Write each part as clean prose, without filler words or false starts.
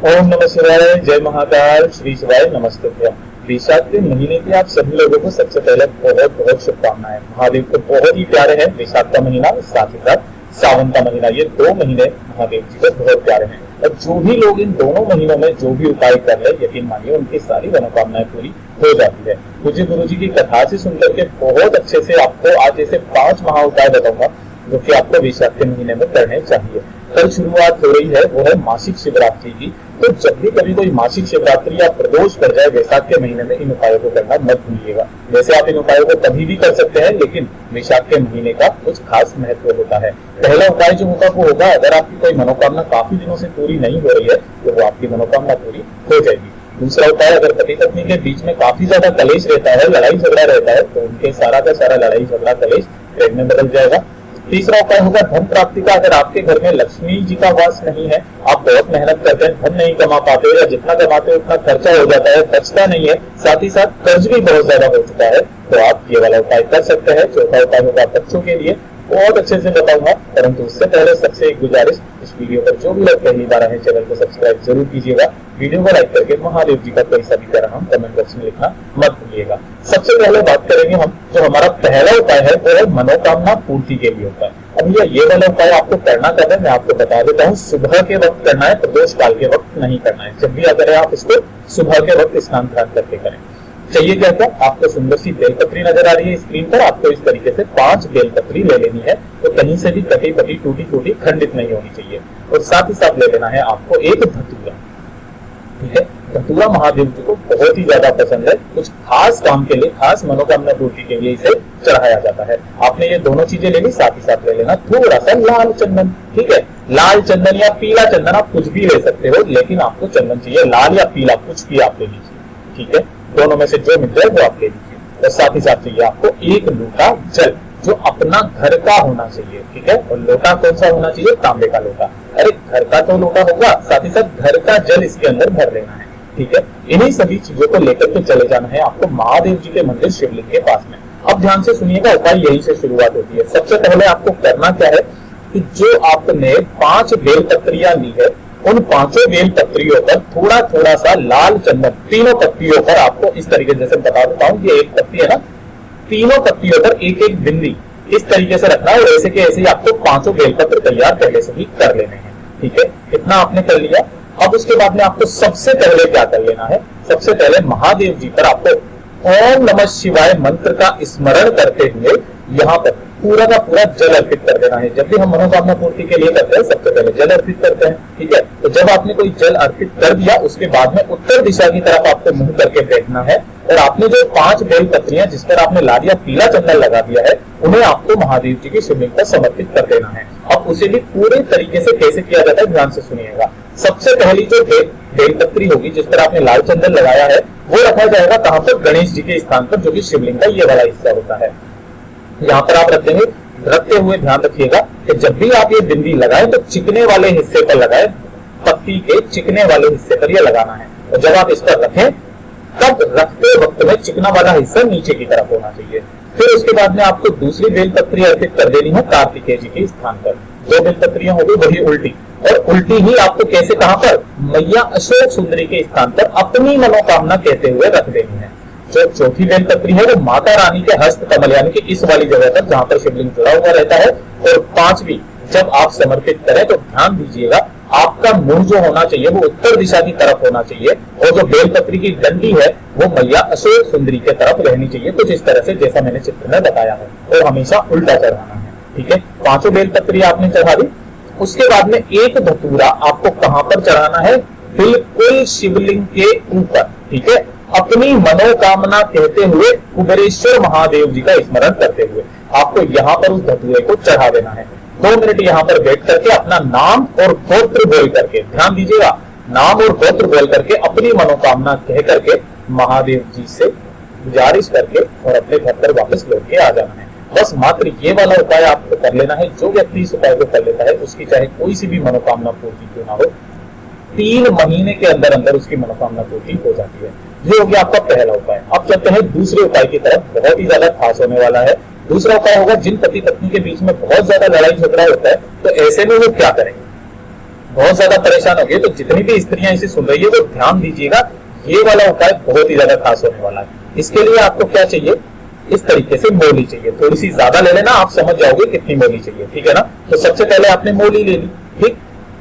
ओम नमः शिवाय, जय महाकाल, श्री शिवाय नमस्ते। वैशाख के महीने की आप सभी लोगों को सबसे पहले बहुत बहुत शुभकामनाएं। महादेव को बहुत ही प्यारे हैं वैशाख का महीना, साथ ही साथ सावन का महीना। ये 2 महीने महादेव जी को बहुत प्यारे हैं और जो भी लोग इन दोनों महीनों में जो भी उपाय कर रहे हैं, यकीन मानिए उनकी सारी मनोकामनाएं पूरी हो जाती है। पूज्य गुरु जी की कथा से सुनकर के बहुत अच्छे से आपको आज ऐसे 5 महा उपाय बताऊंगा जो कि आपको वैशाख के महीने में करने चाहिए। कल शुरुआत हो रही है, वो है मासिक शिवरात्रि की। तो जब भी कभी कोई मासिक शिवरात्रि या प्रदोष कर जाए वैशाख के महीने में, इन उपायों को करना मत भूलिएगा। वैसे आप इन उपायों को कभी भी कर सकते हैं, लेकिन वैशाख के महीने का कुछ खास महत्व होता है। पहला उपाय जो होगा वो होगा, अगर आपकी कोई मनोकामना काफी दिनों से पूरी नहीं हो रही है तो वो आपकी मनोकामना पूरी हो जाएगी। दूसरा उपाय, अगर पति पत्नी के बीच में काफी ज्यादा कलेश रहता है, लड़ाई झगड़ा रहता है, तो उनके सारा का सारा लड़ाई झगड़ा कलेश प्रेम में बदल जाएगा। तीसरा उपाय होगा धन प्राप्ति का। अगर आपके घर में लक्ष्मी जी का वास नहीं है, आप बहुत मेहनत करते हैं, धन नहीं कमा पाते या जितना कमाते हैं उतना खर्चा हो जाता है, बचता नहीं है, साथ ही साथ कर्ज भी बहुत ज्यादा हो चुका है, तो आप ये वाला उपाय कर सकते हैं। चौथा उपाय होगा बच्चों के लिए, बहुत अच्छे से बताऊंगा, परंतु उससे पहले सबसे एक गुजारिश, इस वीडियो पर जो भी लोग पहली बार आए चैनल को सब्सक्राइब जरूर कीजिएगा। वीडियो को लाइक करके महादेव जी का कोई सा भी तरह हम कमेंट बॉक्स में लिखना मत भूलिएगा। सबसे पहले बात करेंगे हम, जो हमारा पहला उपाय है वो है मनोकामना पूर्ति के लिए उपाय। अब ये वाला उपाय आपको करना कब है मैं आपको बता देता हूँ। सुबह के वक्त करना है, प्रदोष काल के वक्त नहीं करना है। जब भी अगर आप इसको सुबह के वक्त स्नान ध्यान करके करें। चाहिए क्या क्या, आपको सुंदर सी बेलपत्री नजर आ रही है स्क्रीन पर, आपको इस तरीके से 5 बेलपत्री ले लेनी है। तो कहीं से भी कटी कटी टूटी टूटी खंडित नहीं होनी चाहिए। और साथ ही साथ ले लेना है आपको एक धतूरा। ठीक है, धतूरा महादेव जी को बहुत ही ज्यादा पसंद है। कुछ खास काम के लिए, खास मनोकामना पूर्ति के लिए इसे चढ़ाया जाता है। आपने ये दोनों चीजें ले ली, साथ ही साथ ले लेना थोड़ा सा लाल चंदन। ठीक है, लाल चंदन या पीला चंदन आप कुछ भी ले सकते हो, लेकिन आपको चंदन चाहिए लाल या पीला, कुछ भी आप ले लीजिए। ठीक है, दोनों में से जो मिल जाए वो आप ले लीजिए। और साथ ही साथ चाहिए आपको एक लोटा जल, जो अपना घर का होना चाहिए। ठीक है, और लोटा कौन सा होना चाहिए, तांबे का लोटा। अरे घर का तो लोटा होगा, साथ ही साथ घर का जल इसके अंदर भर लेना है। ठीक है, इन्हीं सभी चीजों को लेकर के चले जाना है आपको महादेव जी के मंदिर शिवलिंग के पास में। अब ध्यान से सुनिएगा, उपाय यही से शुरुआत होती है। सबसे पहले आपको करना क्या है कि जो आपने 5 बेलपत्रियां ली है, उन 5 बेलपत्रियों पर थोड़ा थोड़ा सा लाल चंदन, तीनों पत्तियों पर आपको इस तरीके से बता देता हूँ, ये एक पत्ती है ना, तीनों पत्तियों पर एक एक बिंदी इस तरीके से रखना है। और ऐसे के ऐसे ही आपको 5 बेलपत्र तैयार पहले से ही कर लेने हैं। ठीक है, इतना आपने कर लिया। अब उसके बाद में आपको सबसे पहले क्या कर लेना है, सबसे पहले महादेव जी पर आपको ओम नमः शिवाय मंत्र का स्मरण करते हुए यहाँ पर पूरा का पूरा जल अर्पित कर देना है। जब भी हम मनोकामना पूर्ति के लिए करते हैं, सबसे पहले जल अर्पित करते हैं। ठीक है, तो जब आपने कोई जल अर्पित कर दिया, उसके बाद में उत्तर दिशा की तरफ आपको मुंह करके बैठना है। और आपने जो 5 बेलपत्रियां जिस पर आपने लाल या पीला चंदन लगा दिया है, उन्हें आपको महादेव जी की शिवलिंग पर समर्पित कर देना है। अब उसे भी पूरे तरीके से कैसे किया जाता है ध्यान से सुनिएगा। सबसे पहली जो बेलपत्री होगी जिस पर आपने लाल चंदन लगाया है, वो रखा जाएगा कहां पर, गणेश जी के स्थान पर, जो कि शिवलिंग का ये वाला हिस्सा होता है। यहाँ पर आप रखेंगे। रखते हुए ध्यान रखिएगा कि जब भी आप ये बिंदी लगाए तो चिकने वाले हिस्से पर लगाए, पत्ती के चिकने वाले हिस्से पर ये लगाना है। और जब आप इस पर रखें, तब रखते वक्त में चिकना वाला हिस्सा नीचे की तरफ होना चाहिए। फिर उसके बाद में आपको दूसरी बेलपत्री अर्पित कर देनी है कार्तिकेय जी के स्थान पर। 2 बेलपत्रियां होगी वही उल्टी, और उल्टी ही आपको कैसे, कहां पर, मैया अशोक सुंदरी के स्थान पर अपनी मनोकामना कहते हुए रख देनी है। जो चौथी बेलपत्री है वो माता रानी के हस्त कमल यानी कि इस वाली जगह पर जहां पर शिवलिंग जुड़ा हुआ रहता है। और 5वीं जब आप समर्पित करें तो ध्यान दीजिएगा, आपका मुंह जो होना चाहिए वो उत्तर दिशा की तरफ होना चाहिए, और जो बेलपत्री की डंडी है वो मैया अशोक सुंदरी के तरफ रहनी चाहिए, कुछ इस तरह से जैसा मैंने चित्र में बताया है। और हमेशा उल्टा चढ़ाना है। ठीक है, 5 बेलपत्री आपने चढ़ा दी। उसके बाद में एक धतूरा आपको कहां पर चढ़ाना है, बिल्कुल शिवलिंग के ऊपर। ठीक है, अपनी मनोकामना कहते हुए कुबेरेश्वर महादेव जी का स्मरण करते हुए आपको यहाँ पर उस धतूरे को चढ़ा देना है। 2 मिनट यहाँ पर बैठ करके अपना नाम और गोत्र बोल करके, ध्यान दीजिएगा, नाम और गोत्र बोल करके अपनी मनोकामना कह करके महादेव जी से गुजारिश करके और अपने घर पर वापस लौट के आ जाना है। बस मात्र ये वाला उपाय आपको कर लेना है। जो व्यक्ति इस उपाय को कर लेता है, उसकी चाहे कोई सी भी मनोकामना पूर्ति क्यों ना हो, 3 महीने के अंदर अंदर उसकी मनोकामना पूर्ति हो जाती है। ये हो गया आपका पहला उपाय। अब चलते हैं दूसरे उपाय की तरफ, बहुत ही ज्यादा खास होने वाला है। दूसरा उपाय होगा, जिन पति पत्नी के बीच में बहुत ज्यादा लड़ाई झगड़ा होता है, तो ऐसे में वो क्या करेंगे। बहुत ज्यादा परेशान हो गए, तो जितनी भी स्त्रियां इसे सुन रही है वो ध्यान दीजिएगा, ये वाला उपाय बहुत ही ज्यादा खास होने वाला है। इसके लिए आपको क्या चाहिए, इस तरीके से मोली चाहिए, थोड़ी सी ज्यादा ले लेना, आप समझ जाओगे कितनी मोली चाहिए, ठीक है ना। तो सबसे पहले आपने मोली ले ली, ठीक।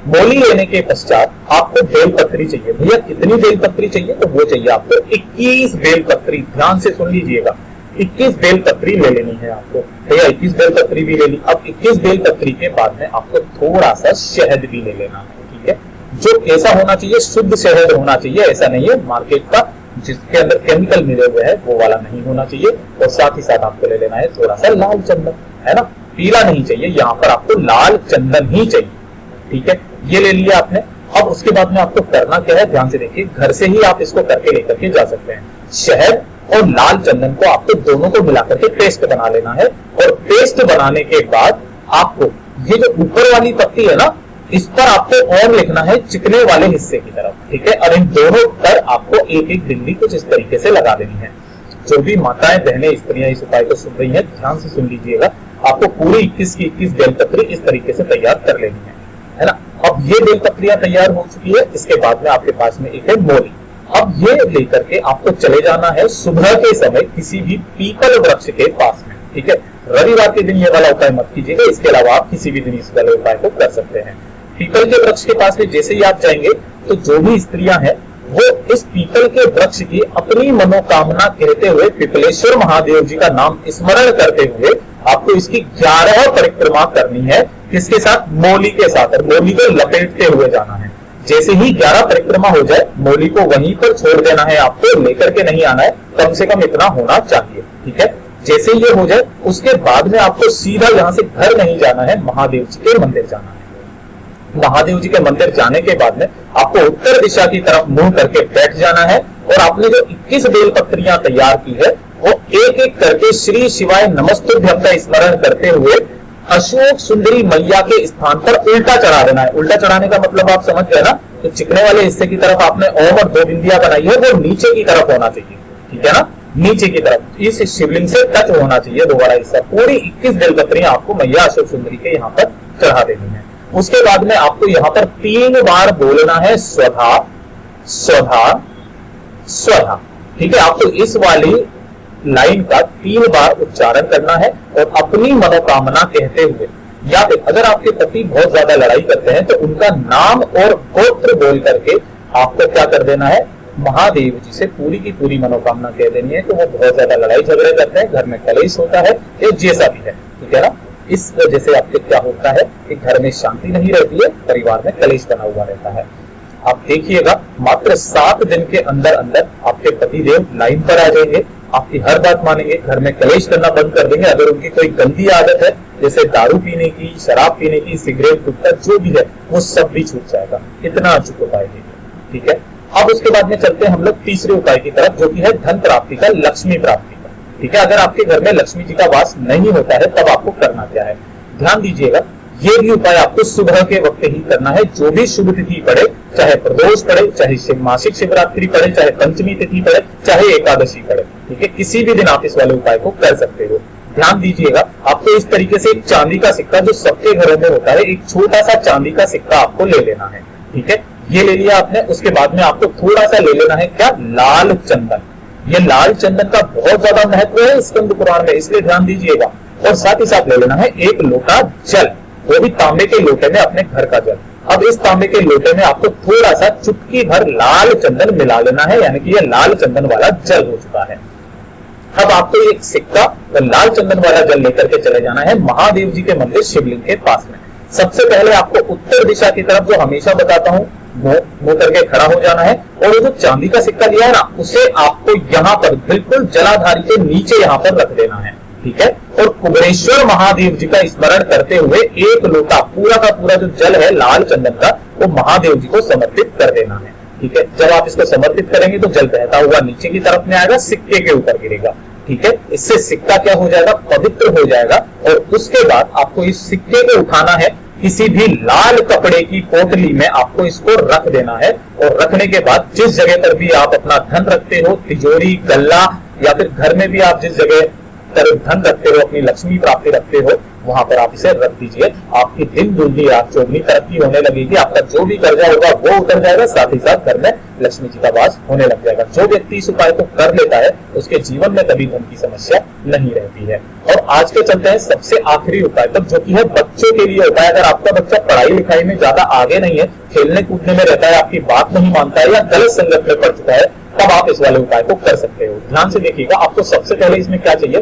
मोली लेने के पश्चात आपको बेलपत्री चाहिए। भैया कितनी बेलपत्री चाहिए, तो वो चाहिए आपको 21 बेलपत्री। ध्यान से सुन लीजिएगा, 21 बेलपत्री ले लेनी है आपको। भैया 21 बेलपत्री भी ले ली। अब 21 बेलपत्री के बाद में आपको थोड़ा सा शहद भी ले लेना है, ठीक है। जो कैसा होना चाहिए, शुद्ध शहद होना चाहिए, ऐसा नहीं है मार्केट का जिसके अंदर केमिकल मिले हुए हैं वो वाला नहीं होना चाहिए। और साथ ही साथ आपको ले लेना है थोड़ा सा लाल चंदन, है ना, पीला नहीं चाहिए, यहाँ पर आपको लाल चंदन ही चाहिए, ठीक है। ये ले लिया आपने। अब उसके बाद में आपको करना क्या है, ध्यान से देखिए, घर से ही आप इसको करके लेकर के जा सकते हैं। शहद और लाल चंदन को आपको दोनों को मिलाकर के पेस्ट बना लेना है। और पेस्ट बनाने के बाद आपको ये जो ऊपर वाली पत्ती है ना, इस पर आपको और लिखना है चिकने वाले हिस्से की तरफ, ठीक है। और इन दोनों पर आपको एक एक बिंदी कुछ इस तरीके से लगा देनी है। जो भी माताएं बहनें स्त्रियां इस उपाय को सुन रही हैं, ध्यान से सुन लीजिएगा, आपको पूरी 21 की 21 बेलपत्री इस तरीके से तैयार कर लेनी है ना। अब ये बेलपत्रियां तैयार हो चुकी है, इसके बाद में आपके पास में एक है मोली। अब ये लेकर के आपको चले जाना है सुबह के समय किसी भी पीपल वृक्ष के पास में, ठीक है। रविवार के दिन ये वाला उपाय मत कीजिएगा, इसके अलावा आप किसी भी दिन इस वाले उपाय को कर सकते हैं। पीपल के वृक्ष के पास में जैसे ही आप जाएंगे तो जो भी स्त्रियां हैं वो इस पीपल के वृक्ष की अपनी मनोकामना कहते हुए पिपलेश्वर महादेव जी का नाम स्मरण करते हुए आपको इसकी 11 परिक्रमा करनी है। किसके साथ, मोली के साथ, और मोली को लपेटते हुए जाना है। जैसे ही 11 परिक्रमा हो जाए, मोली को वहीं पर छोड़ देना है, आपको लेकर के नहीं आना है, कम से कम इतना होना चाहिए, ठीक है। जैसे ये हो जाए उसके बाद में आपको सीधा यहाँ से घर नहीं जाना है, महादेव जी के मंदिर जाना है। महादेव जी के मंदिर जाने के बाद में आपको उत्तर दिशा की तरफ मुंह करके बैठ जाना है। और आपने जो 21 बेलपत्रियां तैयार की है वो एक एक करके श्री शिवाय नमस्तुभ्यं का स्मरण करते हुए अशोक सुंदरी मैया के स्थान पर उल्टा चढ़ा देना है। उल्टा चढ़ाने का मतलब आप समझ गए ना, तो चिकने वाले हिस्से की तरफ आपने ओम और 2 बिंदियां बनाई है, वो नीचे की तरफ होना चाहिए, ठीक है ना, नीचे की तरफ इस शिवलिंग से टच होना चाहिए वो वाला हिस्सा। पूरी 21 बेलपत्रियां आपको मैया अशोक सुंदरी के यहाँ पर चढ़ा देनी है। उसके बाद में आपको यहाँ पर 3 बार बोलना है स्वधा स्वधा स्वधा, ठीक है। आपको इस वाली लाइन का 3 बार उच्चारण करना है और अपनी मनोकामना कहते हुए, या फिर अगर आपके पति बहुत ज्यादा लड़ाई करते हैं तो उनका नाम और गोत्र बोल करके आपको क्या कर देना है, महादेव जी से पूरी की पूरी मनोकामना कह देनी है। तो वो बहुत ज्यादा लड़ाई झगड़े करते हैं, घर में कलेश होता है, ये जैसा भी है, ठीक है ना। इस वजह से आपके क्या होता है कि घर में शांति नहीं रहती है, परिवार में कलेश बना हुआ रहता है। आप देखिएगा मात्र 7 दिन के अंदर अंदर आपके पतिदेव लाइन पर आ जाएंगे, आपकी हर बात मानेंगे, घर में कलेश करना बंद कर देंगे। अगर उनकी कोई गंदी आदत है जैसे दारू पीने की, शराब पीने की, सिगरेट, गुटखा, जो भी है वो सब भी छूट जाएगा। इतना अचूक उपाय है, ठीक है। अब उसके बाद में चलते हैं हम लोग तीसरे उपाय की तरफ, जो कि है धन प्राप्ति का, लक्ष्मी प्राप्ति का, ठीक है। अगर आपके घर में लक्ष्मी जी का वास नहीं होता है तब आपको करना क्या है, ध्यान दीजिएगा। ये भी उपाय आपको सुबह के वक्त ही करना है। जो भी शुभ तिथि पड़े, चाहे प्रदोष पड़े, चाहे मासिक शिवरात्रि पड़े, चाहे पंचमी तिथि पड़े, चाहे एकादशी पड़े, ठीक है, किसी भी दिन आप इस वाले उपाय को कर सकते हो। ध्यान दीजिएगा, आपको इस तरीके से एक चांदी का सिक्का, जो सबके घरों में होता है, एक छोटा सा चांदी का सिक्का आपको ले लेना है, ठीक है। ये ले लिया आपने। उसके बाद में आपको थोड़ा सा ले लेना है क्या, लाल चंदन। ये लाल चंदन का बहुत ज्यादा महत्व है स्कंद पुराण में, इसलिए ध्यान दीजिएगा। और साथ ही साथ ले लेना है 1 लोटा जल, वो भी तांबे के लोटे में, अपने घर का जल। अब इस तांबे के लोटे में आपको थोड़ा सा चुटकी भर लाल चंदन मिला लेना है, यानी कि ये लाल चंदन वाला जल हो चुका है। अब आपको एक सिक्का और लाल चंदन वाला जल लेकर के चले जाना है महादेव जी के मंदिर शिवलिंग के पास में। सबसे पहले आपको उत्तर दिशा की तरफ, जो हमेशा बताता हूं, मुंह करके खड़ा हो जाना है। और वो जो चांदी का सिक्का लिया है ना, उसे आपको यहाँ पर बिल्कुल जलाधारी के नीचे यहाँ पर रख देना है, ठीक है। और कुबेरेश्वर महादेव जी का स्मरण करते हुए 1 लोटा पूरा का पूरा जो जल है लाल चंदन का, वो महादेव जी को समर्पित कर देना है, ठीक है। जब आप इसको समर्पित करेंगे तो जल बहता हुआ नीचे की तरफ में आएगा, सिक्के के ऊपर गिरेगा, ठीक है। इससे सिक्का क्या हो जाएगा, पवित्र हो जाएगा। और उसके बाद आपको इस सिक्के को उठाना है, किसी भी लाल कपड़े की पोटली में आपको इसको रख देना है। और रखने के बाद जिस जगह पर भी आप अपना धन रखते हो, तिजोरी, गल्ला, या फिर घर में भी आप जिस जगह धन रखते हो, अपनी लक्ष्मी प्राप्ति रखते हो, वहां पर आप इसे रख दीजिए। आपकी दिन दुगनी रात चौगुनी तरक्की होने लगेगी। आपका जो भी कर्जा होगा वो उतर जाएगा, साथ ही साथ घर में लक्ष्मी जी का वास होने लग जाएगा। जो व्यक्ति इस उपाय को कर लेता है उसके जीवन में कभी धन की समस्या नहीं रहती है। और आज के चलते हैं सबसे आखिरी उपाय तक, जो कि है बच्चों के लिए होता है। अगर आपका बच्चा पढ़ाई लिखाई में ज्यादा आगे नहीं है, खेलने कूदने में रहता है, आपकी बात नहीं मानता है या गलत संगत में पड़ चुका है, तब आप इस वाले उपाय को कर सकते हो। ध्यान से देखिएगा, आपको सबसे पहले इसमें क्या चाहिए,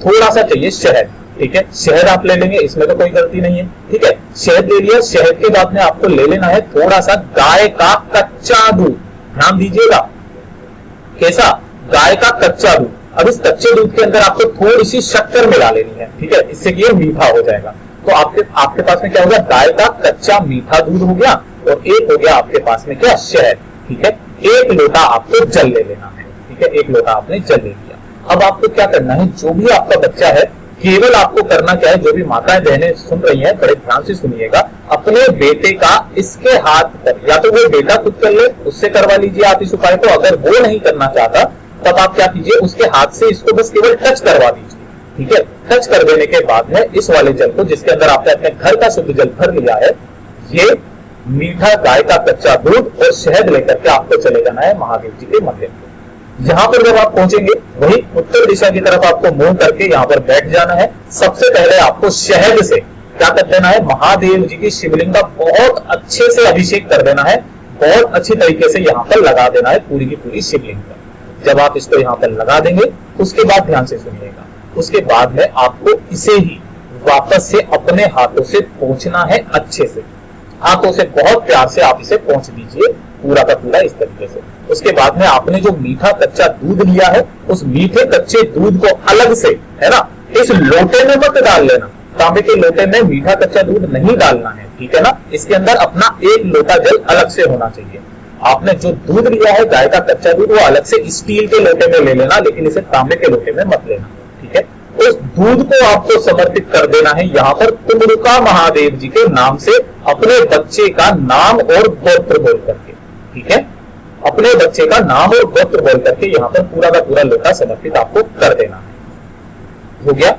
थोड़ा सा चाहिए शहद। ठीक है, शहद आप ले लेंगे, इसमें तो कोई गलती नहीं है। ठीक है, शहद ले लिया। शहद के बाद में आपको ले लेना है थोड़ा सा गाय का कच्चा दूध। ध्यान दीजिएगा, कैसा, गाय का कच्चा दूध। अब इस कच्चे दूध के अंदर आपको थोड़ी सी शक्कर मिला लेनी है। ठीक है, इससे कि ये मीठा हो जाएगा। तो आपके पास में क्या होगा, गाय का कच्चा मीठा दूध हो गया और एक हो गया आपके पास में क्या, शहद। ठीक है, एक लोटा आपको जल ले लेना है। ठीक है, एक लोटा आपने जल ले लिया। अब आपको क्या करना है, जो भी आपका बच्चा है, केवल आपको करना क्या है, जो भी माताएं बहनें सुन रही हैं बड़े ध्यान से सुनिएगा, अपने बेटे का इसके हाथ पर, या तो वो बेटा खुद कर ले, उससे करवा लीजिए आप इस उपाय को। अगर वो नहीं करना चाहता तब आप क्या कीजिए, उसके हाथ से इसको बस केवल टच करवा दीजिए। ठीक है, टच कर देने के बाद में इस वाले जल को, जिसके अंदर आपने अपने घर का शुद्ध जल भर लिया है, ये मीठा गाय का कच्चा दूध और शहद लेकर के आपको चले जाना है महादेव जी के मंदिर में। यहाँ पर जब आप पहुंचेंगे, वही उत्तर दिशा की तरफ आपको मुंह करके यहाँ पर बैठ जाना है। सबसे पहले आपको शहद से क्या कर देना है, महादेव जी की शिवलिंग का बहुत अच्छे से अभिषेक कर देना है। बहुत अच्छी तरीके से यहाँ पर लगा देना है पूरी की पूरी शिवलिंग पर। जब आप इसको यहाँ पर लगा देंगे, उसके बाद ध्यान से सुनिएगा, उसके बाद में आपको इसे ही वापस से अपने हाथों से पोंछना है। अच्छे से हाथों से बहुत प्यार से आप इसे पोंछ दीजिए, पूरा का पूरा इस तरीके से। उसके बाद में आपने जो मीठा कच्चा दूध लिया है, उस मीठे कच्चे दूध को अलग से, है ना, इस लोटे में मत डाल लेना। तांबे के लोटे में मीठा कच्चा दूध नहीं डालना है। ठीक है ना, इसके अंदर अपना एक लोटा जल अलग से होना चाहिए। आपने जो दूध लिया है गाय का कच्चा दूध, वो अलग से स्टील के लोटे में ले लेना, लेकिन इसे तांबे के लोटे में मत लेना। ठीक है, उस दूध को आपको समर्पित कर देना है यहाँ पर कुमरुका महादेव जी के नाम से, अपने बच्चे का नाम और गोत्र बोल करके। ठीक है, अपने बच्चे का नाम और गोत्र बोल करके यहाँ पर पूरा का पूरा लोटा समर्पित आपको कर देना है। हो गया।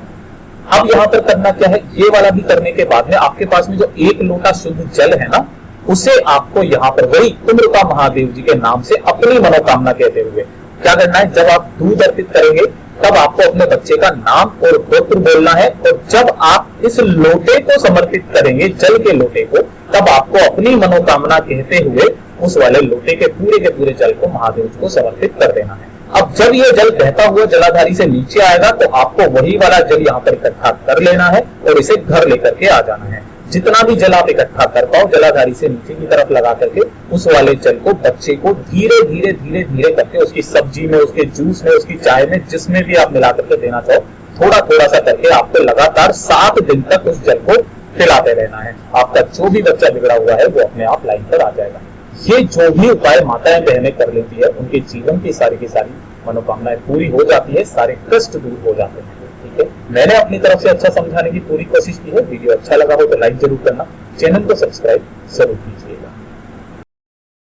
अब यहाँ पर करना क्या है, ये वाला भी करने के बाद में आपके पास में जो एक लोटा शुद्ध जल है ना, उसे आपको यहाँ पर वही कुमरुका महादेव जी के नाम से अपनी मनोकामना कहते हुए क्या करना है, जब आप दूध अर्पित करेंगे तब आपको अपने बच्चे का नाम और गोत्र बोलना है। और जब आप इस लोटे को समर्पित करेंगे, जल के लोटे को, तब आपको अपनी मनोकामना कहते हुए उस वाले लोटे के पूरे जल को महादेव जी को समर्पित कर देना है। अब जब ये जल बहता हुआ जलाधारी से नीचे आएगा, तो आपको वही वाला जल यहाँ पर इकट्ठा कर लेना है और इसे घर लेकर के आ जाना है। जितना भी जल आप इकट्ठा कर पाओ, जलाधारी से नीचे की तरफ लगा करके उस वाले जल को बच्चे को धीरे धीरे करके उसकी सब्जी में, उसके जूस में, उसकी चाय में, जिसमें भी आप मिला करके देना चाहो, थोड़ा सा करके आपको लगातार 7 दिन तक उस जल को पिलाते रहना है। आपका जो भी बच्चा बिगड़ा हुआ है वो अपने आप लाइन पर आ जाएगा। ये जो भी उपाय माताएं बहनें कर लेती है, उनके जीवन की सारी मनोकामनाएं पूरी हो जाती है, सारे कष्ट दूर हो जाते हैं। ठीक है, मैंने अपनी तरफ से अच्छा समझाने की पूरी कोशिश की है। वीडियो अच्छा लगा हो तो लाइक जरूर करना, चैनल को सब्सक्राइब जरूर कीजिए।